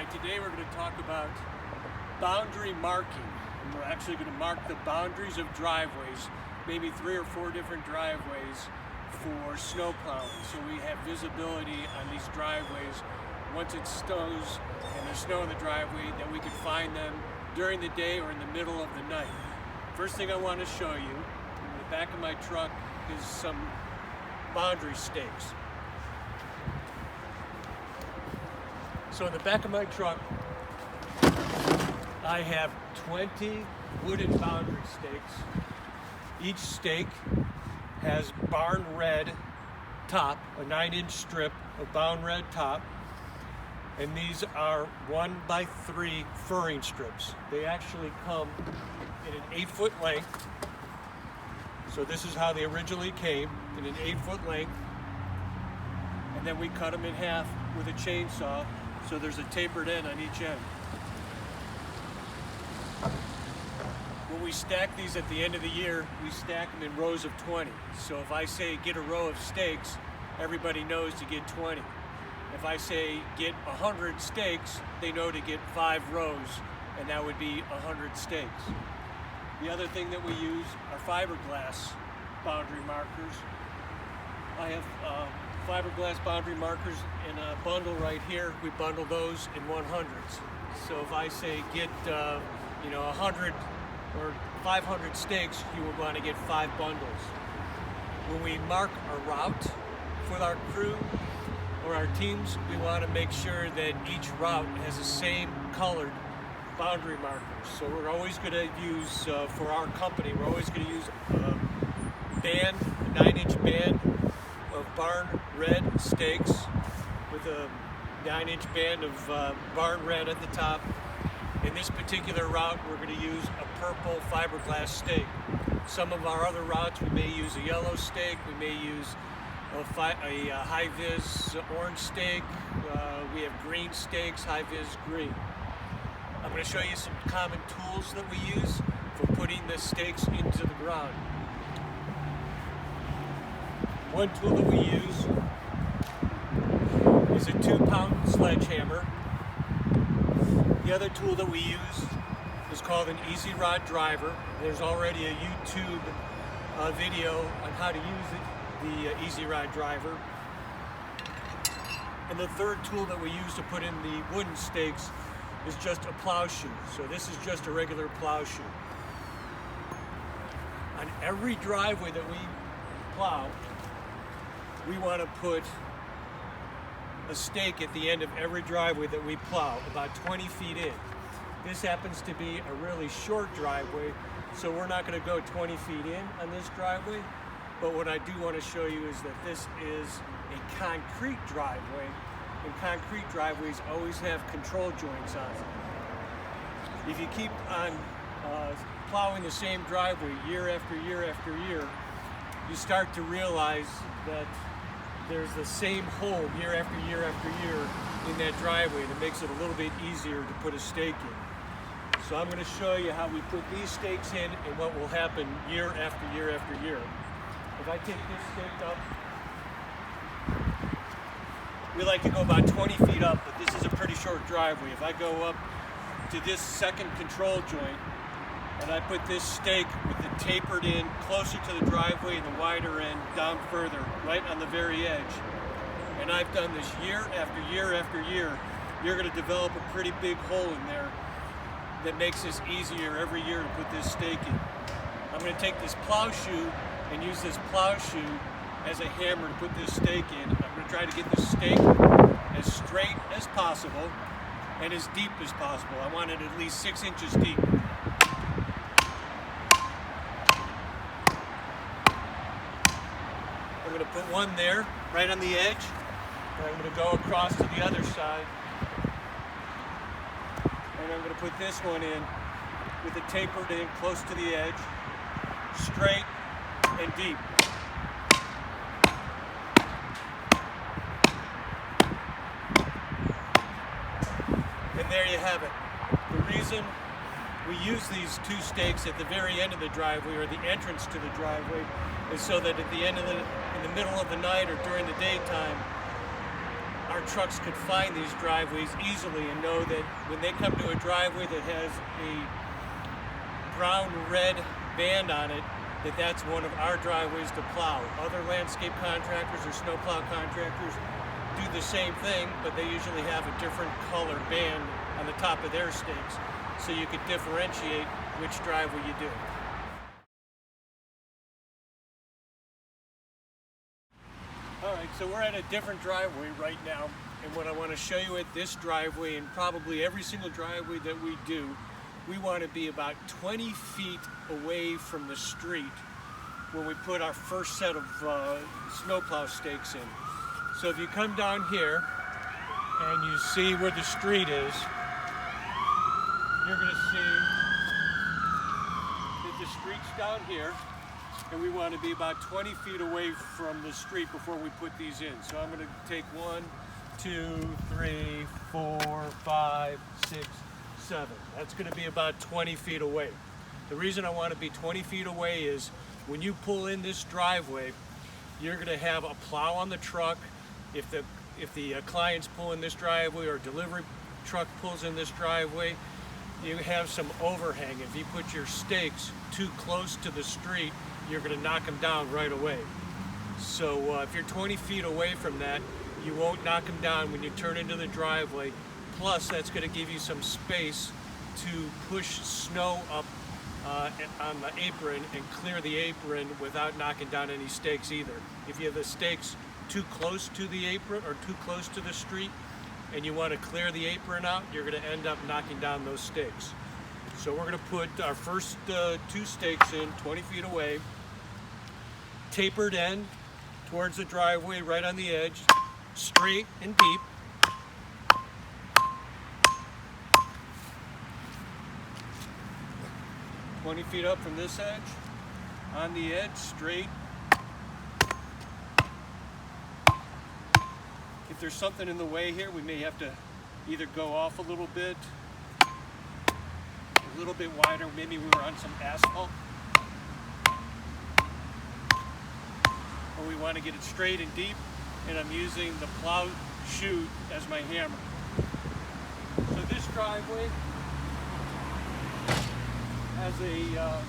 Alright, today we're going to talk about boundary marking. And we're actually going to mark the boundaries of driveways, maybe 3 or 4 different driveways for snow plowing. So we have visibility on these driveways once it snows and there's snow in the driveway, that we can find them during the day or in the middle of the night. First thing I want to show you, in the back of my truck is some boundary stakes. So in the back of my truck, I have 20 wooden boundary stakes. Each stake has barn red top, a 9-inch strip of barn red top, and these are 1x3 furring strips. They actually come in an 8-foot length. So this is how they originally came, in an 8-foot length, and then we cut them in half with a chainsaw. So there's a tapered end on each end. When we stack these at the end of the year, we stack them in rows of 20. So if I say get a row of stakes, everybody knows to get 20. If I say get 100 stakes, they know to get 5 rows, and that would be 100 stakes. The other thing that we use are fiberglass boundary markers. I have fiberglass boundary markers in a bundle right here. We bundle those in 100s. So if I say get 100 or 500 stakes, you will want to get 5 bundles. When we mark a route for our crew or our teams, we want to make sure that each route has the same colored boundary markers. So we're always going to use, for our company, we're always going to use a band, a 9-inch band of barn red stakes with a 9-inch band of barn red at the top. In this particular route, we're going to use a purple fiberglass stake. Some of our other routes, we may use a yellow stake, we may use a high-vis orange stake, we have green stakes, high-vis green. I'm going to show you some common tools that we use for putting the stakes into the ground. One tool that we use is a 2-pound sledgehammer. The other tool that we use is called an Easy Rod driver. There's already a YouTube video on how to use it, the Easy Rod driver. And the third tool that we use to put in the wooden stakes is just a plow shoe. So this is just a regular plow shoe. On every driveway that we plow, we want to put a stake at the end of every driveway that we plow, about 20 feet in. This happens to be a really short driveway, so we're not going to go 20 feet in on this driveway. But what I do want to show you is that this is a concrete driveway, and concrete driveways always have control joints on them. If you keep on plowing the same driveway year after year after year, you start to realize that there's the same hole year after year after year in that driveway that makes it a little bit easier to put a stake in. So I'm going to show you how we put these stakes in and what will happen year after year after year. If I take this stake up, we like to go about 20 feet up, but this is a pretty short driveway. If I go up to this second control joint and I put this stake with the tapered end closer to the driveway and the wider end down further, right on the very edge, and I've done this year after year after year, you're going to develop a pretty big hole in there that makes this easier every year to put this stake in. I'm going to take this plow shoe and use this plow shoe as a hammer to put this stake in. I'm going to try to get this stake as straight as possible and as deep as possible. I want it at least 6 inches deep. I'm going to put one there, right on the edge, and I'm going to go across to the other side, and I'm going to put this one in with a tapered end close to the edge, straight and deep. And there you have it. The reason we use these 2 stakes at the very end of the driveway, or the entrance to the driveway, is so that at the end of in the middle of the night or during the daytime, our trucks could find these driveways easily and know that when they come to a driveway that has a brown-red band on it, that that's one of our driveways to plow. Other landscape contractors or snowplow contractors do the same thing, but they usually have a different color band on the top of their stakes, so you could differentiate which driveway you do. Alright, so we're at a different driveway right now, and what I want to show you at this driveway, and probably every single driveway that we do, we want to be about 20 feet away from the street when we put our first set of snowplow stakes in. So if you come down here and you see where the street is, you're going to see that the street's down here, and we want to be about 20 feet away from the street before we put these in. So I'm going to take 1, 2, 3, 4, 5, 6, 7. That's going to be about 20 feet away. The reason I want to be 20 feet away is when you pull in this driveway, you're going to have a plow on the truck. If the client's pulling this driveway or delivery truck pulls in this driveway, you have some overhang. If you put your stakes too close to the street, you're going to knock them down right away. So if you're 20 feet away from that, you won't knock them down when you turn into the driveway. Plus, that's going to give you some space to push snow up on the apron and clear the apron without knocking down any stakes either. If you have the stakes too close to the apron or too close to the street and you want to clear the apron out, you're going to end up knocking down those stakes. So we're going to put our first 2 stakes in 20 feet away, tapered end towards the driveway right on the edge, straight and deep. "20 feet up from this edge, on the edge, straight. If there's something in the way here, we may have to either go off a little bit, a little bit wider, maybe we were on some asphalt, or we want to get it straight and deep, and I'm using the plow chute as my hammer. So this driveway has a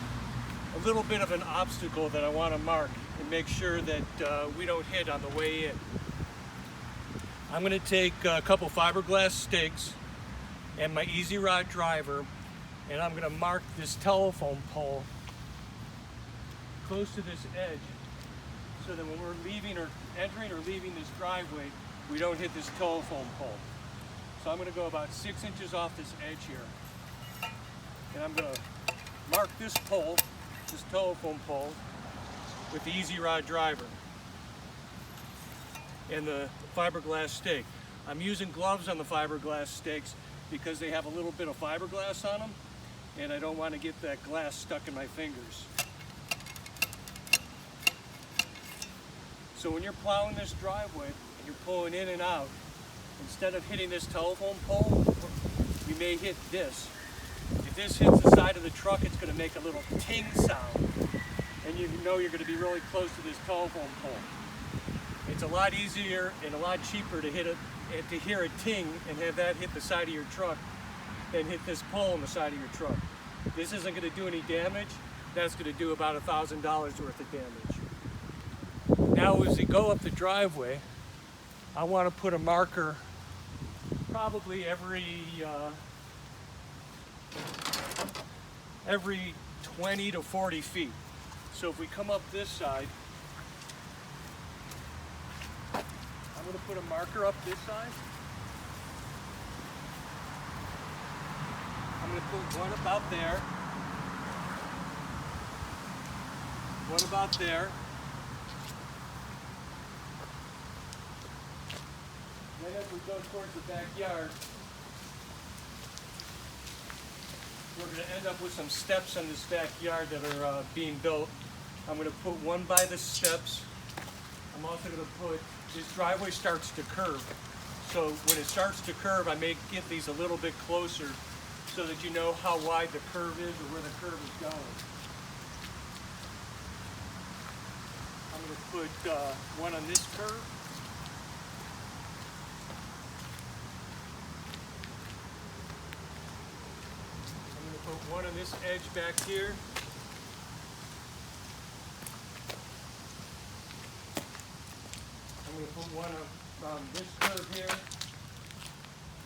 little bit of an obstacle that I want to mark and make sure that we don't hit on the way in. I'm going to take a couple fiberglass stakes and my Easy Rod driver, and I'm going to mark this telephone pole close to this edge so that when we're leaving or entering or leaving this driveway, we don't hit this telephone pole. So I'm going to go about 6 inches off this edge here, and I'm going to mark this pole, this telephone pole, with the Easy Rod driver and the fiberglass stake. I'm using gloves on the fiberglass stakes because they have a little bit of fiberglass on them, and I don't want to get that glass stuck in my fingers. So when you're plowing this driveway and you're pulling in and out, instead of hitting this telephone pole, you may hit this. If this hits the side of the truck, it's going to make a little ting sound, and you know you're going to be really close to this telephone pole. It's a lot easier and a lot cheaper to hear a ting and have that hit the side of your truck than hit this pole on the side of your truck. This isn't going to do any damage. That's going to do about $1,000 worth of damage. Now as we go up the driveway, I want to put a marker probably every 20 to 40 feet. So if we come up this side, I'm going to put a marker up this side. I'm going to put one about there, one about there. Then as we go towards the backyard, we're going to end up with some steps in this backyard that are being built. I'm going to put one by the steps. I'm also going to put, this driveway starts to curve. So when it starts to curve, I may get these a little bit closer so that you know how wide the curve is or where the curve is going. I'm going to put one on this curve. one on this edge back here. I'm going to put one on this curve here,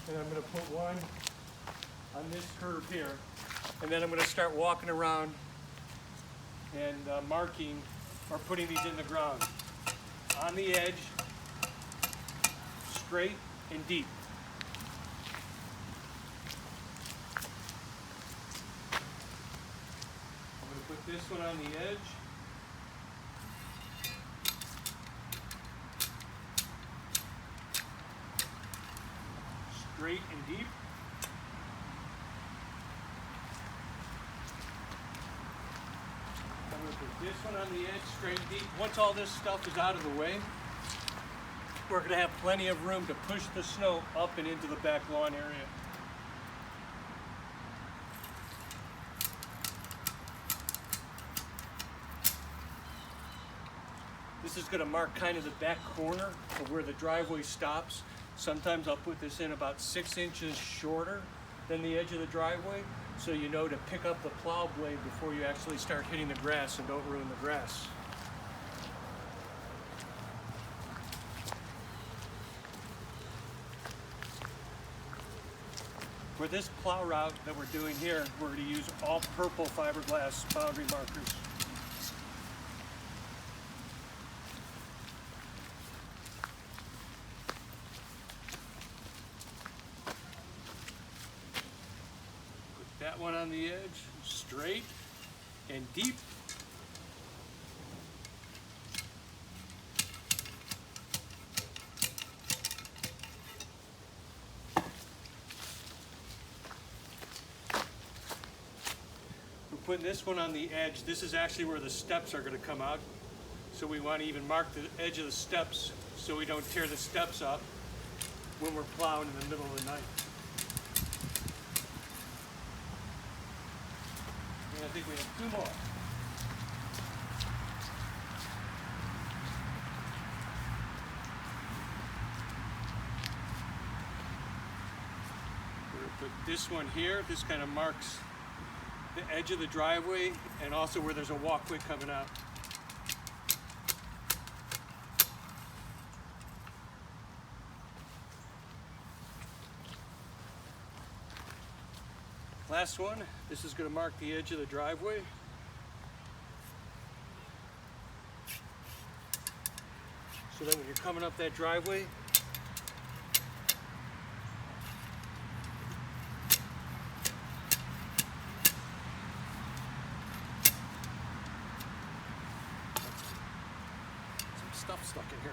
and I'm going to put one on this curve here, and then I'm going to start walking around and marking or putting these in the ground on the edge, straight and deep. I'm going to put this one on the edge. Straight and deep. I'm going to put this one on the edge, straight and deep. Once all this stuff is out of the way, we're going to have plenty of room to push the snow up and into the back lawn area. This is going to mark kind of the back corner of where the driveway stops. Sometimes I'll put this in about 6 inches shorter than the edge of the driveway, so you know to pick up the plow blade before you actually start hitting the grass and don't ruin the grass. For this plow route that we're doing here, we're going to use all purple fiberglass boundary markers. That one on the edge, straight and deep. We're putting this one on the edge. This is actually where the steps are going to come out. So we want to even mark the edge of the steps so we don't tear the steps up when we're plowing in the middle of the night. I think we have 2 more. We're going to put this one here. This kind of marks the edge of the driveway and also where there's a walkway coming out. Last one, this is going to mark the edge of the driveway. So that when you're coming up that driveway, some stuff stuck in here.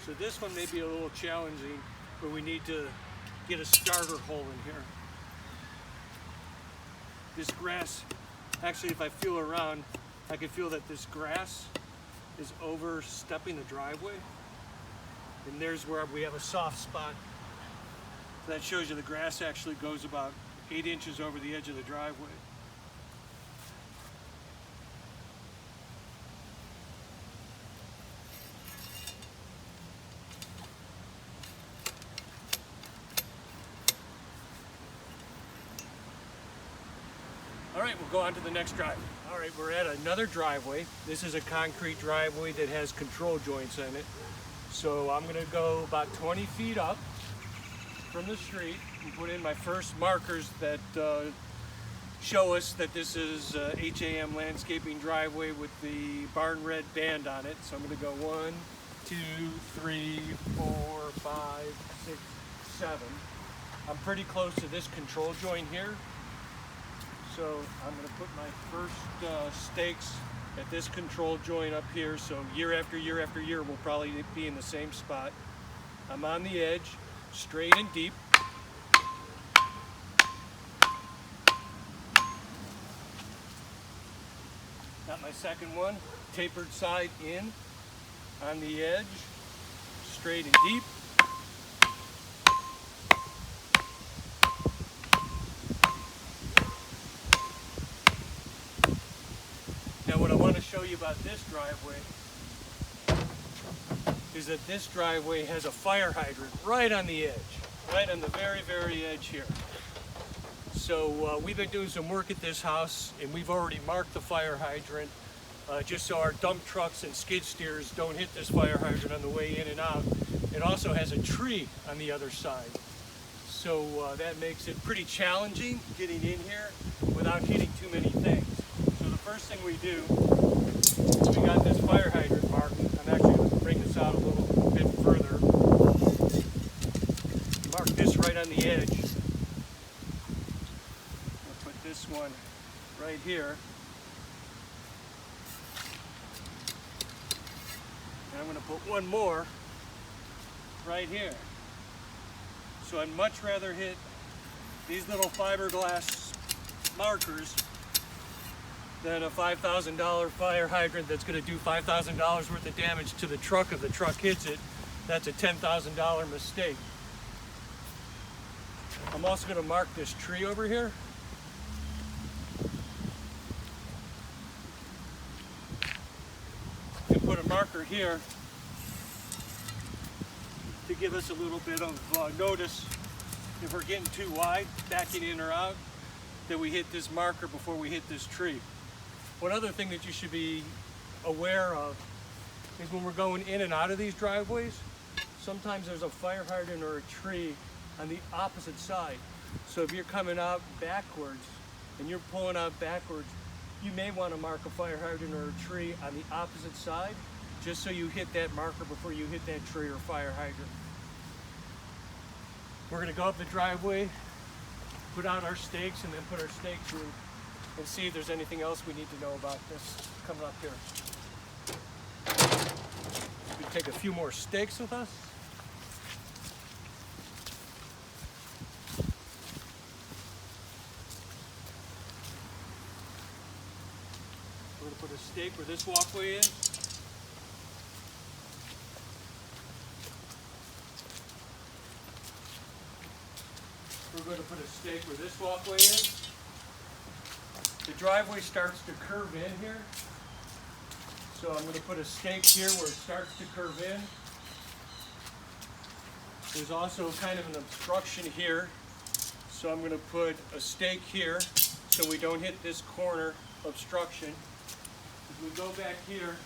So this one may be a little challenging, but we need to get a starter hole in here. This grass, actually if I feel around, I can feel that this grass is overstepping the driveway. And there's where we have a soft spot. So that shows you the grass actually goes about 8 inches over the edge of the driveway. All right, we'll go on to the next driveway. All right, we're at another driveway. This is a concrete driveway that has control joints in it. So I'm gonna go about 20 feet up from the street and put in my first markers that show us that this is HAM landscaping driveway with the barn red band on it. So I'm gonna go 1, 2, 3, 4, 5, 6, 7. I'm pretty close to this control joint here. So I'm going to put my first stakes at this control joint up here. So year after year after year, we'll probably be in the same spot. I'm on the edge, straight and deep. Got my second one, tapered side in, on the edge, straight and deep. Now what I want to show you about this driveway is that this driveway has a fire hydrant right on the edge, right on the very, very edge here. So we've been doing some work at this house, and we've already marked the fire hydrant just so our dump trucks and skid steers don't hit this fire hydrant on the way in and out. It also has a tree on the other side. So that makes it pretty challenging getting in here without hitting too many things. So the first thing we do, we got this fire hydrant marked. I'm actually going to bring this out a little bit further. Mark this right on the edge. I'll put this one right here. And I'm going to put one more right here. So I'd much rather hit these little fiberglass markers than a $5,000 fire hydrant that's going to do $5,000 worth of damage to the truck. If the truck hits it, that's a $10,000 mistake. I'm also going to mark this tree over here. And put a marker here to give us a little bit of notice if we're getting too wide, backing in or out, that we hit this marker before we hit this tree. One other thing that you should be aware of is when we're going in and out of these driveways, sometimes there's a fire hydrant or a tree on the opposite side. So if you're coming out backwards and you're pulling out backwards, you may want to mark a fire hydrant or a tree on the opposite side, just so you hit that marker before you hit that tree or fire hydrant. We're going to go up the driveway, put out our stakes, and then put our stakes in and see if there's anything else we need to know about this coming up here. We take a few more stakes with us. We're going to put a stake where this walkway is. We're going to put a stake where this walkway is. The driveway starts to curve in here. So I'm going to put a stake here where it starts to curve in. There's also kind of an obstruction here. So I'm going to put a stake here so we don't hit this corner obstruction. If we go back here,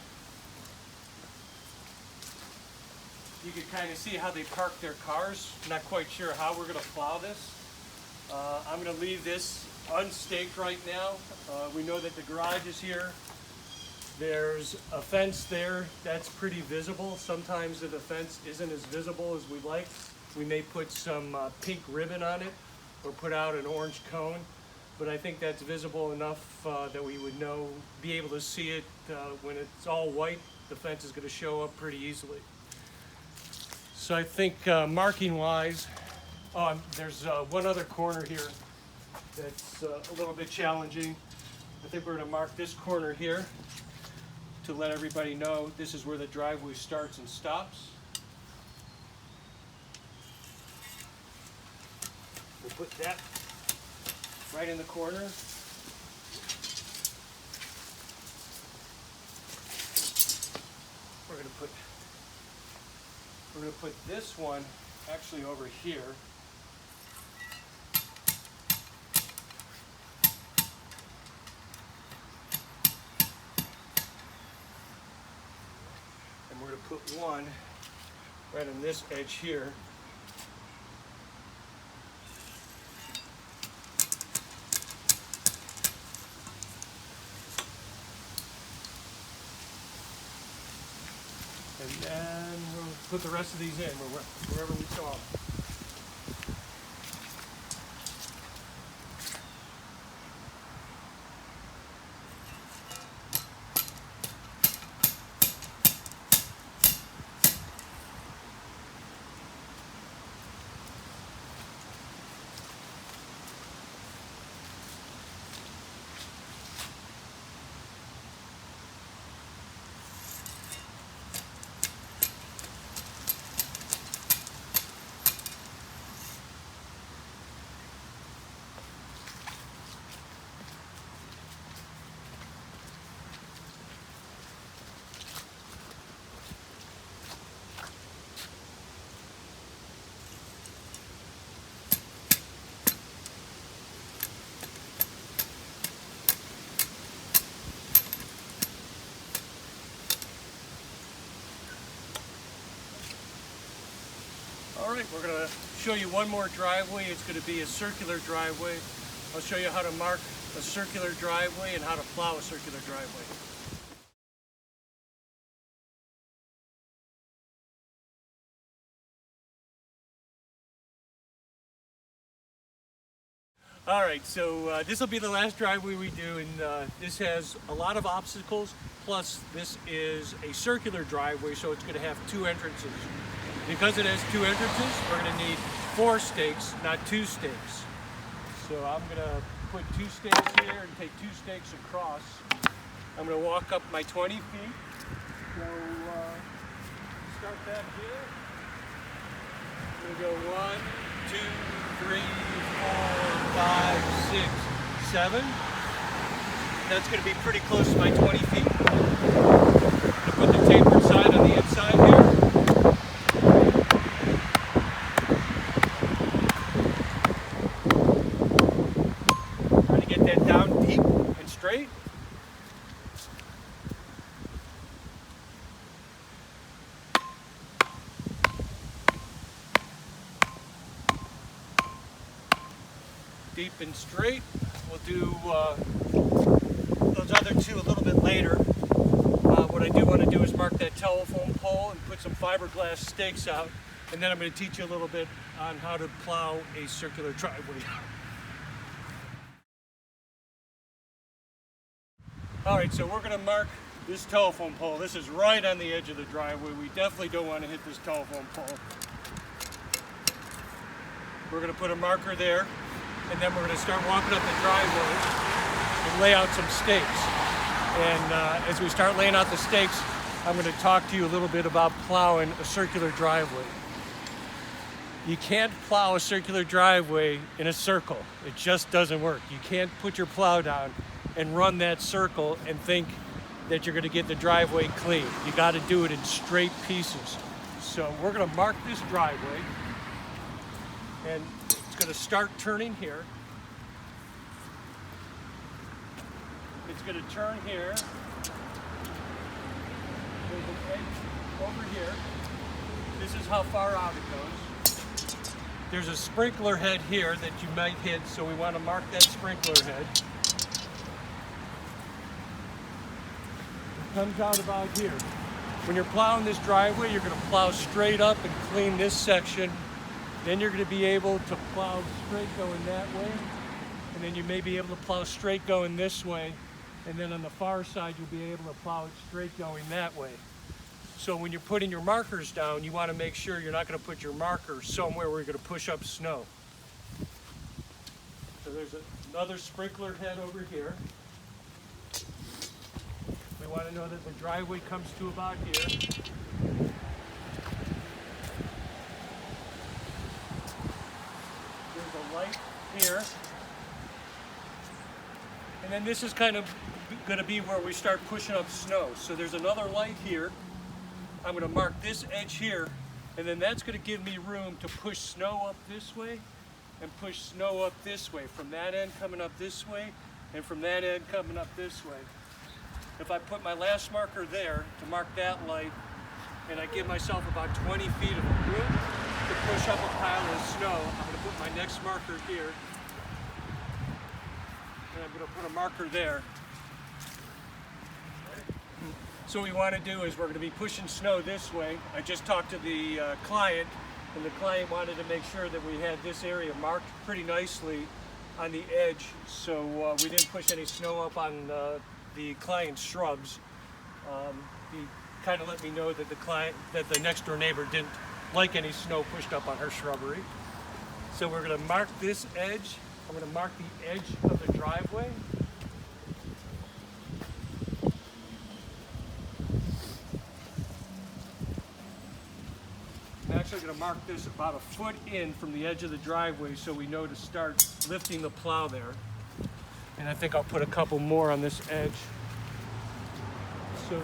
you can kind of see how they park their cars. Not quite sure how we're going to plow this. I'm going to leave this unstaked right now. We know that the garage is here. There's a fence there that's pretty visible. Sometimes the fence isn't as visible as we'd like. We may put some pink ribbon on it or put out an orange cone, but I think that's visible enough that we would be able to see it when it's all white. The fence is going to show up pretty easily. So I think marking wise, there's one other corner here that's a little bit challenging. I think we're going to mark this corner here to let everybody know this is where the driveway starts and stops. We'll put that right in the corner. We're going to put this one actually over here. And we're going to put one right on this edge here. And then we'll put the rest of these in wherever we saw them. All right, we're gonna show you one more driveway. It's gonna be a circular driveway. I'll show you how to mark a circular driveway and how to plow a circular driveway. All right, so this will be the last driveway we do, and this has a lot of obstacles, plus this is a circular driveway, so it's going to have 2 entrances. Because it has 2 entrances, we're going to need 4 stakes, not 2 stakes. So I'm going to put 2 stakes here and take 2 stakes across. I'm going to walk up my 20 feet. So start back here. I'm going to go 1, 2, 3, 4, 5, 6, 7. That's going to be pretty close to my 20 feet. I'm going to put the tapered side on the inside here. Trying to get that down deep and straight. Deep and straight. We'll do those other 2 a little bit later. What I do want to do is mark that telephone pole and put some fiberglass stakes out, and then I'm going to teach you a little bit on how to plow a circular driveway. Alright, so we're going to mark this telephone pole. This is right on the edge of the driveway. We definitely don't want to hit this telephone pole. We're going to put a marker there, and then we're going to start walking up the driveway and lay out some stakes. And as we start laying out the stakes, I'm going to talk to you a little bit about plowing a circular driveway. You can't plow a circular driveway in a circle. It just doesn't work. You can't put your plow down and run that circle and think that you're going to get the driveway clean. You got to do it in straight pieces. So we're going to mark this driveway, and it's going to start turning here. It's going to turn here. There's an edge over here. This is how far out it goes. There's a sprinkler head here that you might hit, so we want to mark that sprinkler head. It comes out about here. When you're plowing this driveway, you're going to plow straight up and clean this section. Then you're going to be able to plow straight going that way. And then you may be able to plow straight going this way. And then on the far side, you'll be able to plow it straight going that way. So when you're putting your markers down, you want to make sure you're not going to put your marker somewhere where you're going to push up snow. So there's another sprinkler head over here. We want to know that the driveway comes to about here. There's a light here. And then this is kind of going to be where we start pushing up snow. So there's another light here. I'm going to mark this edge here, and then that's going to give me room to push snow up this way and push snow up this way, from that end coming up this way and from that end coming up this way. If I put my last marker there to mark that light, and I give myself about 20 feet of room to push up a pile of snow, I'm going to put my next marker here, and I'm going to put a marker there. So what we want to do is we're going to be pushing snow this way. I just talked to the client, and the client wanted to make sure that we had this area marked pretty nicely on the edge, so we didn't push any snow up on the client's shrubs. He kind of let me know that the next door neighbor didn't like any snow pushed up on her shrubbery. So we're going to mark this edge. I'm going to mark the edge of the driveway. I'm actually going to mark this about a foot in from the edge of the driveway so we know to start lifting the plow there. And I think I'll put a couple more on this edge so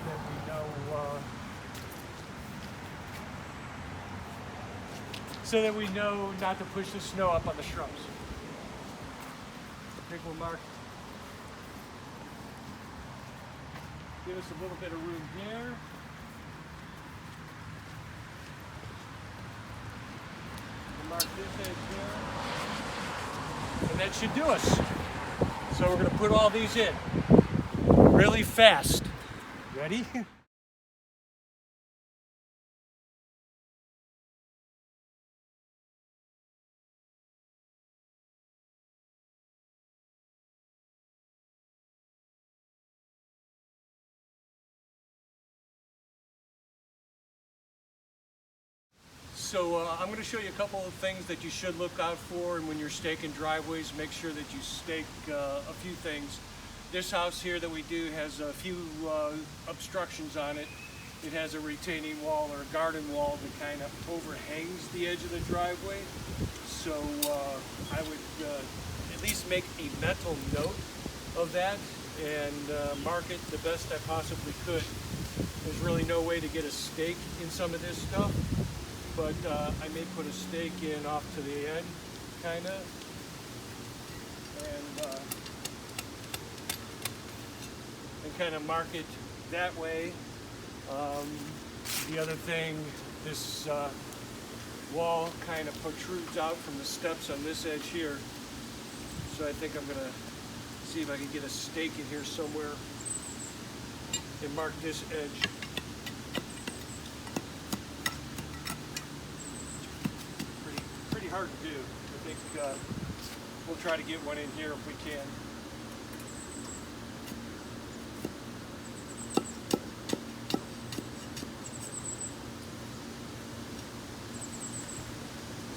that we know not to push the snow up on the shrubs. I think we'll mark, give us a little bit of room here. mark this edge here. And that should do us. So we're going to put all these in really fast. Ready? So I'm going to show you a couple of things that you should look out for, and when you're staking driveways, make sure that you stake a few things. This house here that we do has a few obstructions on it. It has a retaining wall or a garden wall that kind of overhangs the edge of the driveway. So I would at least make a mental note of that and mark it the best I possibly could. There's really no way to get a stake in some of this stuff, but I may put a stake in off to the end, kind of, and kind of mark it that way. The other thing, this wall kind of protrudes out from the steps on this edge here, so I think I'm going to see if I can get a stake in here somewhere and mark this edge. Pretty hard to do. I think we'll try to get one in here if we can.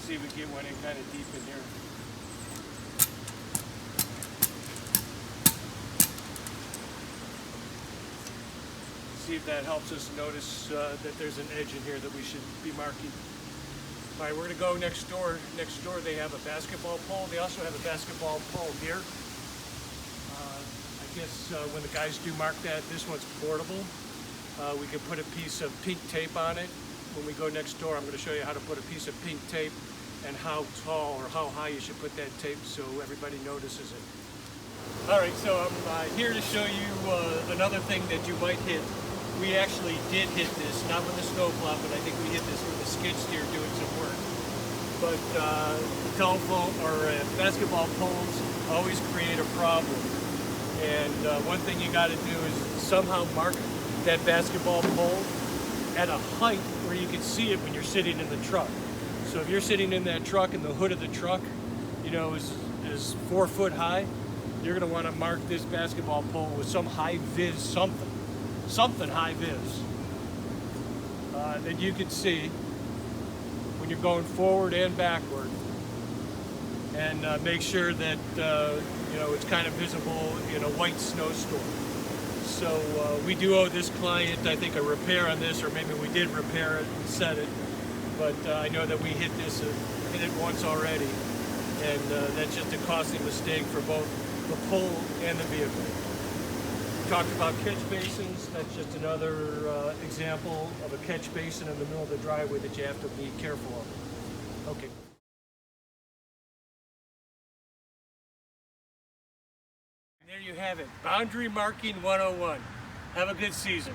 See if we get one in kind of deep in here. See if that helps us notice that there's an edge in here that we should be marking. All right, we're going to go next door. Next door they have a basketball pole. They also have a basketball pole here. I guess when the guys do mark that, this one's portable. We can put a piece of pink tape on it. When we go next door, I'm going to show you how to put a piece of pink tape and how tall or how high you should put that tape so everybody notices it. All right, so I'm here to show you another thing that you might hit. We actually did hit this, not with a snowplow, but I think we hit this with a skid steer doing some work. But telephone or basketball poles always create a problem. And one thing you got to do is somehow mark that basketball pole at a height where you can see it when you're sitting in the truck. So if you're sitting in that truck and the hood of the truck, you know, is 4 foot high, you're going to want to mark this basketball pole with some high vis something high vis that you can see when you're going forward and backward, and make sure that you know, it's kind of visible in a white snowstorm. So we do owe this client, I think, a repair on this, or maybe we did repair it and set it, but I know that we hit it once already, and that's just a costly mistake for both the pole and the vehicle. Talked about catch basins. That's just another example of a catch basin in the middle of the driveway that you have to be careful of. Okay. And there you have it. Boundary Marking 101. Have a good season.